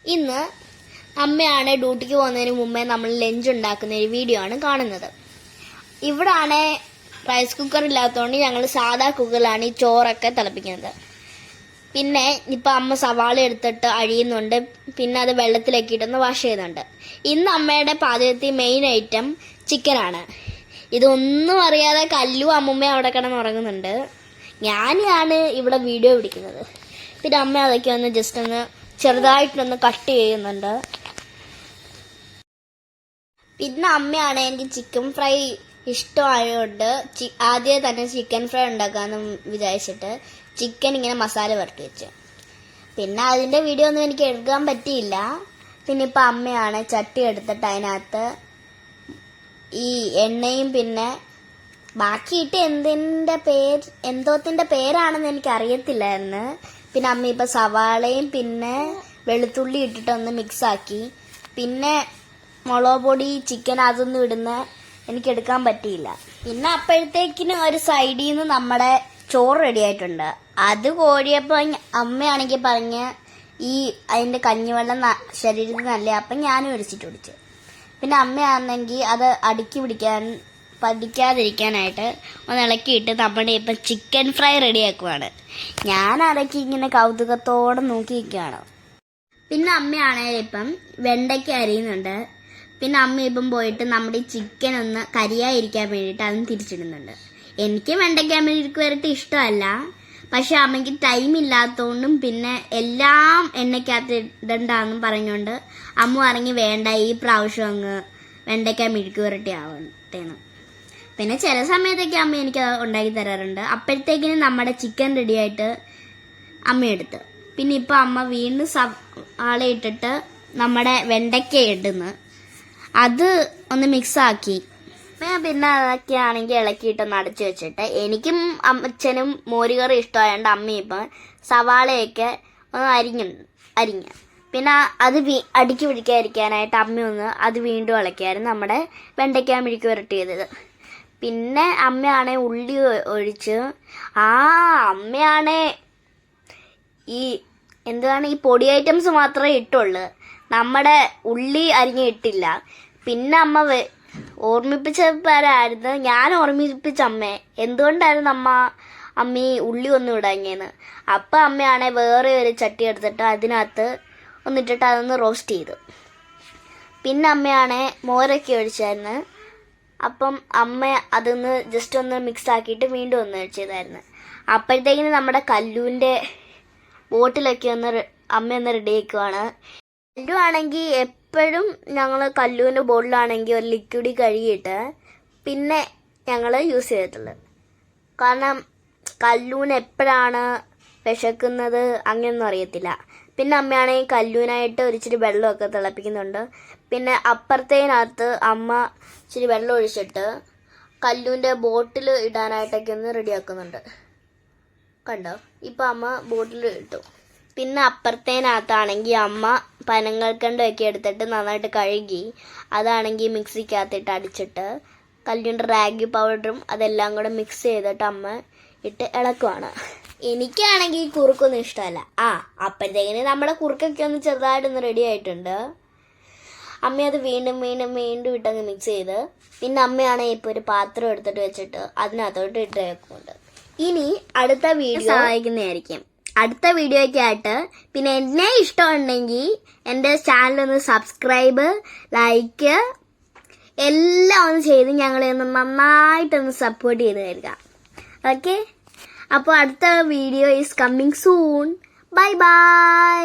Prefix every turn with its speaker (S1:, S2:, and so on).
S1: ഇന്ന് അമ്മയാണ് ഡ്യൂട്ടിക്ക് പോകുന്നതിന് മുമ്പേ നമ്മൾ ലഞ്ച് ഉണ്ടാക്കുന്ന ഒരു വീഡിയോ ആണ് കാണുന്നത്. ഇവിടാണ് റൈസ് കുക്കർ ഇല്ലാത്തതുകൊണ്ട് ഞങ്ങൾ സാധാ കുക്കറിലാണ് ഈ ചോറൊക്കെ തിളപ്പിക്കുന്നത്. പിന്നെ ഇപ്പം അമ്മ സവാള എടുത്തിട്ട് അഴിയുന്നുണ്ട്, പിന്നെ അത് വെള്ളത്തിലേക്ക് ഇട്ടൊന്ന് വാഷ് ചെയ്യുന്നുണ്ട്. ഇന്ന് അമ്മയുടെ പാചകത്തിൽ മെയിൻ ഐറ്റം ചിക്കനാണ്. ഇതൊന്നും അറിയാതെ കല്ലു അമ്മുമ്മ അവിടെ കിടന്നുറങ്ങുന്നുണ്ട്. ഞാനാണ് ഇവിടെ വീഡിയോ പിടിക്കുന്നത്. പിന്നെ അമ്മ അതൊക്കെ ഒന്ന് ജസ്റ്റ് ഒന്ന് ചെറുതായിട്ടൊന്ന് കട്ട് ചെയ്യുന്നുണ്ട്. പിന്നെ അമ്മയാണ് എനിക്ക് ചിക്കൻ ഫ്രൈ ഇഷ്ടമായതുകൊണ്ട് ആദ്യം തന്നെ ചിക്കൻ ഫ്രൈ ഉണ്ടാക്കാമെന്ന് വിചാരിച്ചിട്ട് ചിക്കൻ ഇങ്ങനെ മസാല പുരട്ടി വെച്ചു. പിന്നെ അതിൻ്റെ വീഡിയോ ഒന്നും എനിക്ക് എടുക്കാൻ പറ്റിയില്ല. പിന്നെ ഇപ്പം അമ്മയാണ് ചട്ടി എടുത്തിട്ട് അതിനകത്ത് ഈ എണ്ണയും പിന്നെ ബാക്കിയിട്ട് എന്തോത്തിന്റെ പേരാണെന്ന് എനിക്ക് അറിയത്തില്ലായിരുന്നു. പിന്നെ അമ്മ ഇപ്പം സവാളയും പിന്നെ വെളുത്തുള്ളി ഇട്ടിട്ടൊന്ന് മിക്സാക്കി. പിന്നെ മുളക് പൊടി ചിക്കൻ അതൊന്നും എനിക്ക് എടുക്കാൻ പറ്റിയില്ല. പിന്നെ അപ്പോഴത്തേക്കിന് ഒരു സൈഡിൽ നിന്ന് നമ്മുടെ ചോറ് റെഡി ആയിട്ടുണ്ട്. അത് കോരിയപ്പോൾ അമ്മയാണെങ്കിൽ പറഞ്ഞ് അതിന്റെ കഞ്ഞിവെള്ളം ശരീരത്തിന് നല്ല, അപ്പം ഞാനും ഒഴിച്ചിട്ട് കുടിച്ചു. പിന്നെ അമ്മയാണെങ്കിൽ അത് പഠിക്കാതിരിക്കാനായിട്ട് ഒന്ന് ഇളക്കിയിട്ട് നമ്മുടെ ഇപ്പം ചിക്കൻ ഫ്രൈ റെഡിയാക്കുവാണ്. ഞാൻ അതൊക്കെ ഇങ്ങനെ കൗതുകത്തോടെ നോക്കി നിൽക്കുകയാണ്. പിന്നെ അമ്മയാണെങ്കിൽ ഇപ്പം വെണ്ടയ്ക്ക അരിയുന്നുണ്ട്. പിന്നെ അമ്മ ഇപ്പം പോയിട്ട് നമ്മുടെ ഈ ചിക്കൻ ഒന്ന് കരിയായിരിക്കാൻ വേണ്ടിയിട്ട് അതും തിരിച്ചിടുന്നുണ്ട്. എനിക്ക് വെണ്ടയ്ക്ക മെഴുക്ക് വരട്ടി ഇഷ്ടമല്ല, പക്ഷെ അമ്മയ്ക്ക് ടൈം ഇല്ലാത്തതുകൊണ്ടും പിന്നെ എല്ലാം എണ്ണയ്ക്കകത്ത് ഇടണ്ടെന്നും പറഞ്ഞുകൊണ്ട് അമ്മ ഇറങ്ങി വേണ്ട ഈ പ്രാവശ്യം അങ്ങ് വെണ്ടയ്ക്ക മെഴുക്ക് വരട്ടി ആവട്ടേന്ന്. പിന്നെ ചില സമയത്തൊക്കെ അമ്മ എനിക്ക് ഉണ്ടാക്കി തരാറുണ്ട്. അപ്പോഴത്തേക്കിനും നമ്മുടെ ചിക്കൻ റെഡിയായിട്ട് അമ്മ എടുത്ത്. പിന്നെ ഇപ്പം അമ്മ വീണ്ടും സവാള ഇട്ടിട്ട് നമ്മുടെ വെണ്ടയ്ക്ക ഇടുന്നു, അത് ഒന്ന് മിക്സാക്കി. പിന്നെ അതൊക്കെ ആണെങ്കിൽ ഇളക്കിയിട്ടൊന്ന് അടച്ചു വെച്ചിട്ട് എനിക്കും അച്ഛനും മോരുകറി ഇഷ്ടമായതുകൊണ്ട് അമ്മ ഇപ്പം സവാളയൊക്കെ ഒന്ന് അരിഞ്ഞ പിന്നെ അത് അടുക്കി പിടിക്കാതിരിക്കാനായിട്ട് അമ്മ അത് വീണ്ടും ഇളക്കിയായിരുന്നു നമ്മുടെ വെണ്ടയ്ക്ക മെഴുക്ക് വരട്ടി ചെയ്തത്. പിന്നെ അമ്മയാണെ ഉള്ളി ഒഴിച്ച് അമ്മയാണെ ഈ പൊടി ഐറ്റംസ് മാത്രമേ ഇട്ടുള്ളൂ, നമ്മുടെ ഉള്ളി അരിഞ്ഞിട്ടില്ല. പിന്നെ അമ്മ ഓർമ്മിപ്പിച്ചവരായിരുന്നു, ഞാൻ ഓർമ്മിപ്പിച്ച അമ്മയെ എന്തുകൊണ്ടായിരുന്നു അമ്മ ഈ ഉള്ളി ഒന്നും ഇടാഞ്ഞേന്ന്. അപ്പം അമ്മയാണെ വേറെ ഒരു ചട്ടി എടുത്തിട്ട് അതിനകത്ത് ഒന്നിട്ടിട്ട് അതൊന്ന് റോസ്റ്റ് ചെയ്തു. പിന്നെ അമ്മയാണെ മോരൊക്കെ ഒഴിച്ചായിരുന്നു. അപ്പം അമ്മ അതൊന്ന് ജസ്റ്റ് ഒന്ന് മിക്സ് ആക്കിയിട്ട് വീണ്ടും ഒന്ന് ചെയ്തായിരുന്നു. അപ്പോഴത്തേക്കിന് നമ്മുടെ കല്ലുവിൻ്റെ ബോട്ടിലൊക്കെ അമ്മ റെഡി ആക്കുവാണ്. കല്ലു ആണെങ്കിൽ എപ്പോഴും ഞങ്ങൾ കല്ലുവിൻ്റെ ബോട്ടിലാണെങ്കിൽ ഒരു ലിക്വിഡ് കഴുകിയിട്ട് പിന്നെ ഞങ്ങൾ യൂസ് ചെയ്തിട്ടുള്ളത്. കാരണം കല്ലുവിന് എപ്പോഴാണ് വിശക്കുന്നത് അങ്ങനെയൊന്നും അറിയത്തില്ല. പിന്നെ അമ്മയാണെങ്കിൽ കല്ലുവിനായിട്ട് ഒരിച്ചിരി വെള്ളമൊക്കെ തിളപ്പിക്കുന്നുണ്ട്. പിന്നെ അപ്പുറത്തേനകത്ത് അമ്മ ഇച്ചിരി വെള്ളം ഒഴിച്ചിട്ട് കല്ലുവിൻ്റെ ബോട്ടിൽ ഇടാനായിട്ടൊക്കെ ഒന്ന് റെഡിയാക്കുന്നുണ്ട്. കണ്ടോ, ഇപ്പം അമ്മ ബോട്ടിൽ ഇട്ടു. പിന്നെ അപ്പുറത്തേനകത്താണെങ്കിൽ അമ്മ പനങ്ങൾക്കണ്ടൊക്കെ എടുത്തിട്ട് നന്നായിട്ട് കഴുകി അതാണെങ്കിൽ മിക്സിക്കകത്തിട്ട് അടിച്ചിട്ട് കല്ലുവിൻ്റെ റാഗി പൗഡറും അതെല്ലാം കൂടെ മിക്സ് ചെയ്തിട്ട് അമ്മ ഇട്ട് ഇളക്കുവാണ്. എനിക്കാണെങ്കിൽ കുറുക്കൊന്നും ഇഷ്ടമല്ല. അപ്പോഴത്തേക്കിന് നമ്മുടെ കുറുക്കൊക്കെ ഒന്ന് ചെറുതായിട്ടൊന്ന് റെഡി ആയിട്ടുണ്ട്. അമ്മ അത് വീണ്ടും ഇട്ടങ്ങ് മിക്സ് ചെയ്ത് പിന്നെ അമ്മയാണെങ്കിൽ ഇപ്പോൾ ഒരു പാത്രം എടുത്തിട്ട് വെച്ചിട്ട് അതിനകത്തോട്ട് ഇട്ട് വെക്കുന്നുണ്ട്. ഇനി അടുത്ത വീഡിയോ സഹായിക്കുന്നതായിരിക്കും. അടുത്ത വീഡിയോയ്ക്ക് ആയിട്ട് പിന്നെ എന്നെ ഇഷ്ടമുണ്ടെങ്കിൽ എൻ്റെ ചാനലൊന്ന് സബ്സ്ക്രൈബ്, ലൈക്ക് എല്ലാം ഒന്ന് ചെയ്ത് ഞങ്ങളെ ഒന്ന് നന്നായിട്ടൊന്ന് സപ്പോർട്ട് ചെയ്ത് തരിക. ഓക്കെ, അപ്പോൾ അടുത്ത video is coming soon. Bye bye.